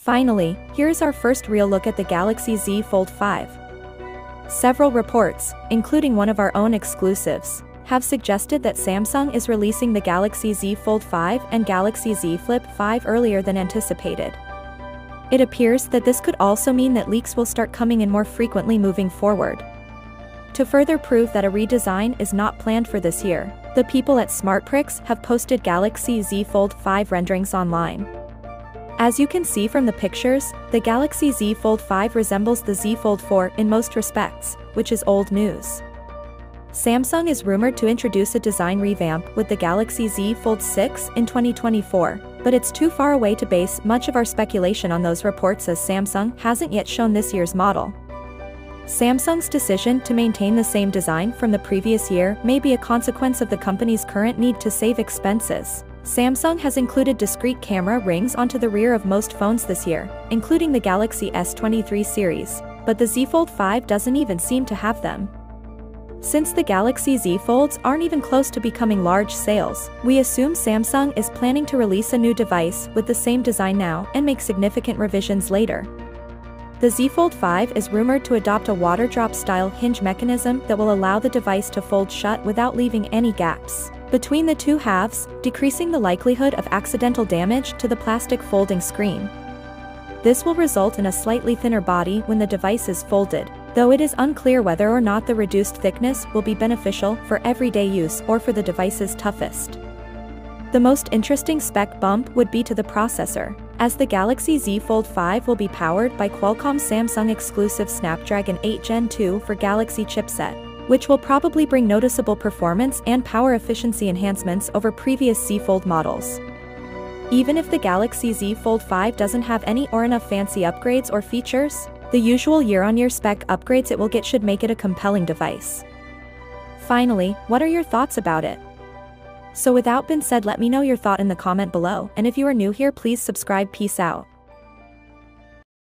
Finally, here's our first real look at the Galaxy Z Fold 5. Several reports, including one of our own exclusives, have suggested that Samsung is releasing the Galaxy Z Fold 5 and Galaxy Z Flip 5 earlier than anticipated. It appears that this could also mean that leaks will start coming in more frequently moving forward. To further prove that a redesign is not planned for this year, the people at SmartPrix have posted Galaxy Z Fold 5 renderings online. As you can see from the pictures, the Galaxy Z Fold 5 resembles the Z Fold 4 in most respects, which is old news. Samsung is rumored to introduce a design revamp with the Galaxy Z Fold 6 in 2024, but it's too far away to base much of our speculation on those reports as Samsung hasn't yet shown this year's model. Samsung's decision to maintain the same design from the previous year may be a consequence of the company's current need to save expenses. Samsung has included discrete camera rings onto the rear of most phones this year, including the Galaxy S23 series, but the Z Fold 5 doesn't even seem to have them. Since the Galaxy Z Folds aren't even close to becoming large sales, we assume Samsung is planning to release a new device with the same design now and make significant revisions later. The Z Fold 5 is rumored to adopt a water drop-style hinge mechanism that will allow the device to fold shut without leaving any gaps between the two halves, decreasing the likelihood of accidental damage to the plastic folding screen. This will result in a slightly thinner body when the device is folded, though it is unclear whether or not the reduced thickness will be beneficial for everyday use or for the device's toughest. The most interesting spec bump would be to the processor, as the Galaxy Z Fold 5 will be powered by Qualcomm's Samsung exclusive Snapdragon 8 Gen 2 for Galaxy chipset, which will probably bring noticeable performance and power efficiency enhancements over previous Z Fold models. Even if the Galaxy Z Fold 5 doesn't have any or enough fancy upgrades or features, the usual year-on-year spec upgrades it will get should make it a compelling device. Finally, what are your thoughts about it? So without being said, let me know your thought in the comment below, and if you are new here, please subscribe. Peace out.